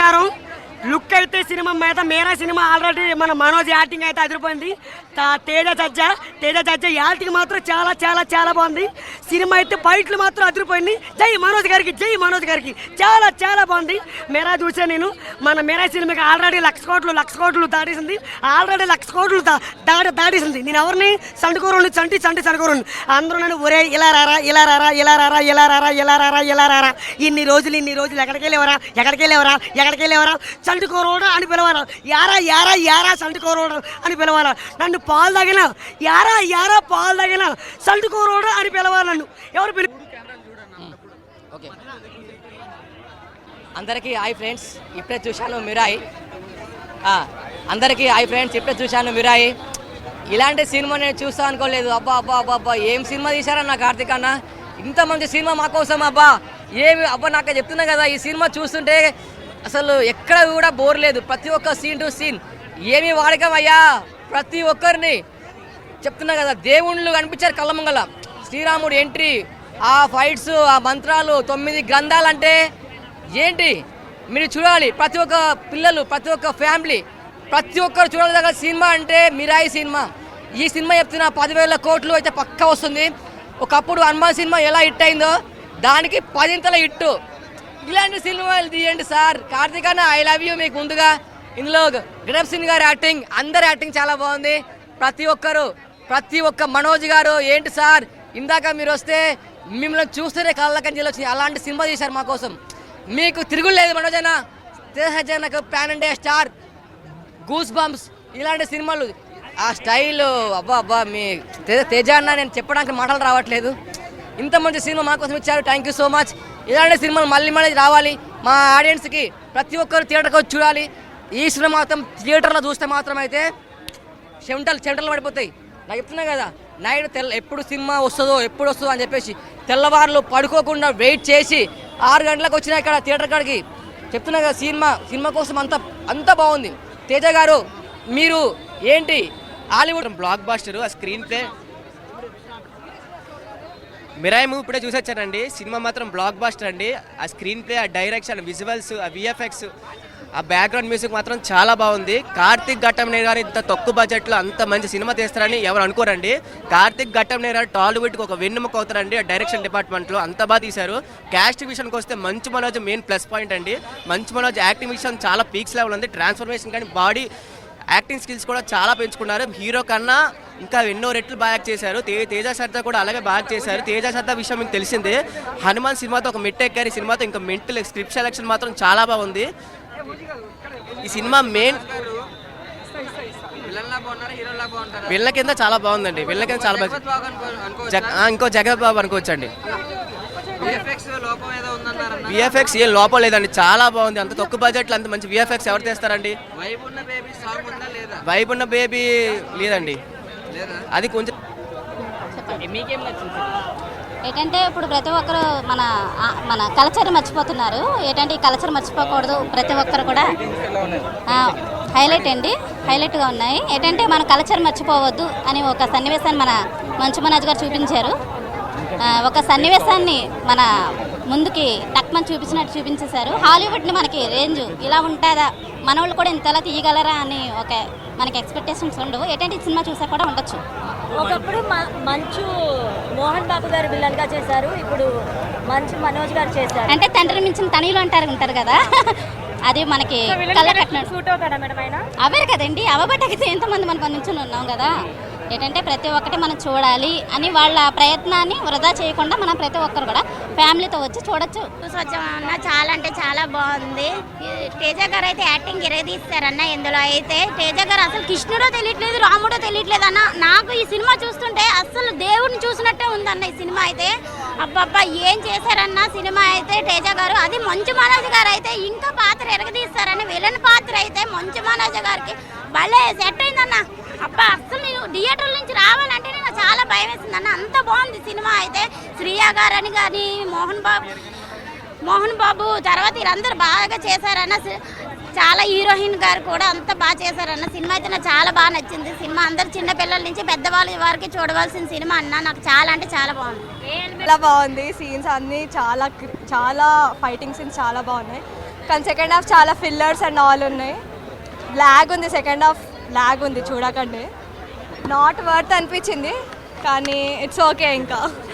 ప్రకారం లుక్ అయితే సినిమా మీద మేరా సినిమా ఆల్రెడీ మన మనోజ్ యాక్టింగ్ అయితే అదిరిపోయింది. తేజ జడ్జ యాక్టింగ్ మాత్రం చాలా చాలా చాలా బాగుంది. సినిమా అయితే ఫైట్లు మాత్రం అదిరిపోయింది. జై మనోజ్ గారికి చాలా చాలా బాగుంది. మేరా చూసా నేను. మన మేరా సినిమాకి ఆల్రెడీ లక్ష కోట్లు దాటేసింది. ఆల్రెడీ లక్ష కోట్లు దాటేసింది. నేను ఎవరిని చంటి సండుకోరండి అందరూ నన్ను ఒరే ఇలా రారా ఇన్ని రోజులు ఎక్కడికి వెళ్ళేవరా సంటుకోరోడు అని పిలవాలా. యారా సంటుకోరోడు అని పిలవాలా. నన్ను పాలు తాగినా సంటుకోరోడు అని పిలవాలి. నన్ను ఎవరు ఓకే, అందరికీ హాయ్ ఫ్రెండ్స్, ఇప్పుడే చూశాను మిరాయి. అందరికీ హాయ్ ఫ్రెండ్స్, ఇప్పుడే చూశాను మిరాయి. ఇలాంటి సినిమా నేను చూస్తా అనుకోలేదు. అబ్బా ఏం సినిమా తీశారన్న కార్తీక్ అన్న. ఇంత మంచి సినిమా మా కోసం నాకు చెప్తున్నా కదా. ఈ సినిమా చూస్తుంటే అసలు ఎక్కడ కూడా బోర్ లేదు. ప్రతి ఒక్క సీన్ టు సీన్ ఏమి వాడకం అయ్యా. ప్రతి ఒక్కరిని చెప్తున్నా కదా, దేవుళ్ళు కనిపించారు కళ్ళ ముంగల. శ్రీరాముడు ఎంట్రీ, ఆ ఫైట్స్, ఆ మంత్రాలు, 9 గ్రంథాలు అంటే ఏంటి మీరు చూడాలి. ప్రతి ఒక్క పిల్లలు, ప్రతి ఒక్క ఫ్యామిలీ, ప్రతి ఒక్కరు చూడదగ్గ సినిమా అంటే మిరాయి సినిమా. ఈ సినిమా చెప్తున్నా 10,000 కోట్లు అయితే పక్కా వస్తుంది. ఒకప్పుడు హనుమాన్ సినిమా ఎలా హిట్ అయిందో దానికి 10ంతల హిట్. ఇలాంటి సినిమాలు తీయండి సార్. కార్తీక్ అన్న ఐ లవ్ యూ. మీకు ముందుగా ఇందులో గణేష్ సింగ్ గారి యాక్టింగ్, అందరి యాక్టింగ్ చాలా బాగుంది. ప్రతి ఒక్క మనోజ్ గారు ఏంటి సార్, ఇందాక మీరు వస్తే మిమ్మల్ని చూస్తేనే కళ్ళకంజలు వచ్చింది. అలాంటి సినిమా తీశారు మా కోసం. మీకు తిరుగులేదు మనోజ్ అన్న. Teja pan India star, goose bumps ఇలాంటి సినిమాలు, ఆ స్టైల్ అబ్బా మీ తేజ అన్న నేను చెప్పడానికి మాటలు రావట్లేదు. ఇంత మంచి సినిమా మా కోసం ఇచ్చారు. Thank you so much. ఇలాంటి సినిమాలు మళ్ళీ రావాలి. మా ఆడియన్స్కి ప్రతి ఒక్కరు థియేటర్కి వచ్చి చూడాలి. ఈ సినిమా మాత్రం థియేటర్లో చూస్తే మాత్రం అయితే చెమటలు పడిపోతాయి. నాకు చెప్తున్నా కదా, నైట్ ఎప్పుడు సినిమా వస్తుందో అని చెప్పేసి తెల్లవారులు పడుకోకుండా వెయిట్ చేసి 6 గంటలకు వచ్చినా ఇక్కడ థియేటర్ కాడికి. చెప్తున్నా కదా, సినిమా కోసం అంత బాగుంది. తేజ గారు మీరు ఏంటి హాలీవుడ్ బ్లాక్ బాస్టర్. ఆ స్క్రీన్ ప్లే మిరాయి మూవీ ఇప్పుడే చూసొచ్చానండి. సినిమా మాత్రం బ్లాక్ బాస్టర్ అండి. ఆ స్క్రీన్ ప్లే, ఆ డైరెక్షన్, విజువల్స్, ఆ విఎఫ్ఎక్స్, ఆ బ్యాక్గ్రౌండ్ మ్యూజిక్ మాత్రం చాలా బాగుంది. కార్తీక్ ఘట్టమనేని గారు ఇంత తక్కువ బడ్జెట్లో అంత మంచి సినిమా తీస్తారని ఎవరు అనుకోరండి. కార్తీక్ ఘట్టమనేని గారు టాలీవుడ్కి ఒక వెన్నెముక అవుతారండి. ఆ డైరెక్షన్ డిపార్ట్మెంట్లో అంత బాగా తీశారు. క్యాస్ట్ విషయానికి వస్తే Manchu Manoj main plus point అండి. మంచు మనోజ్ యాక్టింగ్ విషయం చాలా పీక్స్ లెవెల్ ఉంది. ట్రాన్స్ఫర్మేషన్ కానీ బాడీ యాక్టింగ్ స్కిల్స్ కూడా చాలా పెంచుకున్నారు. హీరో కన్నా ఇంకా ఎన్నో రెట్లు బాగా యాక్ట్ చేశారు. తేజ సర్దా కూడా అలాగే బాగా చేశారు. తేజ సర్దా విషయం మీకు తెలిసిందే. హనుమాన్ సినిమాతో ఒక మెట్ ఎక్కారు. ఈ సినిమాతో ఇంకా మెంటల్ స్క్రిప్ట్ సెలెక్షన్ మాత్రం చాలా బాగుంది. ఈ సినిమా మెయిన్ విల్ల కింద చాలా బాగుందండి. విల్ల కింద చాలా బాగా ఇంకో జగత్ బాబు అనుకోవచ్చండి. విఎఫ్ఎక్స్ ఏం లోపం లేదండి, చాలా బాగుంది. అంత తక్కువ బడ్జెట్లో అంత మంచి విఎఫ్ఎక్స్ ఎవరు తెస్తారండి? వైబ్ ఉన్న బేబీ లేదండి, అది కొంచెం. ఏంటంటే ఇప్పుడు ప్రతి ఒక్కరు మన కల్చర్ మర్చిపోతున్నారు. ఏంటంటే ఈ కల్చర్ మర్చిపోకూడదు. ప్రతి ఒక్కరు కూడా హైలైట్గా ఉన్నాయి. ఏంటంటే మన కల్చర్ మర్చిపోవద్దు అని ఒక సన్నివేశాన్ని మన మంచు మనోజ్ గారు చూపించారు. ఒక సన్నివేశాన్ని మన ముందుకి టక్మని చూపించేశారు. హాలీవుడ్ని మనకి రేంజ్ ఇలా ఉంటుందా, మన వాళ్ళు కూడా ఇంతలా తీయగలరా అని మనకి ఎక్స్పెక్టేషన్స్ ఉండవు. ఏంటంటే ఈ సినిమా చూసా కూడా ఉండొచ్చు. ఒకప్పుడు మంచు మోహన్ బాబు గారు విలన్గా చేశారు, ఇప్పుడు మంచు మనోజ్ గారు చేశారు. అంటే తండ్రి మించిన తనయులు ఉంటారు కదా, అది మనకి అవే కదండి. అవబట్టకితే ఎంతమంది మనకు నిల్చుని ఉన్నాం కదా. ఏంటంటే ప్రతి ఒక్కటి మనం చూడాలి అని వాళ్ళ ప్రయత్నాన్ని వృధా చేయకుండా మనం ప్రతి ఒక్కరు కూడా ఫ్యామిలీతో వచ్చి చూడొచ్చు. స్వచ్ఛమన్న చాలా అంటే చాలా బాగుంది. తేజ గారు అయితే యాక్టింగ్ ఇరగదీస్తారన్న. ఇందులో అయితే తేజ గారు అసలు కృష్ణుడో తెలియట్లేదు, రాముడో తెలియట్లేదు అన్న. నాకు ఈ సినిమా చూస్తుంటే అసలు దేవుడిని చూసినట్టే ఉందన్న ఈ సినిమా అయితే. అబ్బబ్బా ఏం చేశారన్న సినిమా అయితే తేజ గారు. అది మంచు మనోజ్ గారు అయితే ఇంకా పాత్ర ఎరగదీస్తారని. విలన్ పాత్ర అయితే మంచు మనోజ్ గారికి భలే సెట్ అయిందన్న. అబ్బా అసలు నేను థియేటర్ నుంచి రావాలంటే నేను చాలా భయం వేసింది అన్న, అంత బాగుంది సినిమా అయితే. శ్రియా గారని కానీ మోహన్ బాబు తర్వాత వీరందరూ బాగా చేశారన్న. చాలా హీరోయిన్ గారు కూడా అంత బాగా చేశారన్న. సినిమా అయితే నాకు చాలా బాగా నచ్చింది. సినిమా అందరు చిన్నపిల్లల నుంచి పెద్దవాళ్ళ వారికి చూడవలసిన సినిమా అన్న. నాకు చాలా అంటే చాలా బాగుంది. చాలా బాగుంది. సీన్స్ అన్నీ చాలా ఫైటింగ్ సీన్స్ చాలా బాగున్నాయి. కానీ సెకండ్ హాఫ్ చాలా ఫిల్లర్స్ అండ్ ఆల్ ఉన్నాయి. లాగ్ ఉంది, సెకండ్ హాఫ్ లాగ్ ఉంది, చూడకండి. నాట్ వర్త్ అనిపించింది, కానీ ఇట్స్ ఓకే ఇంకా.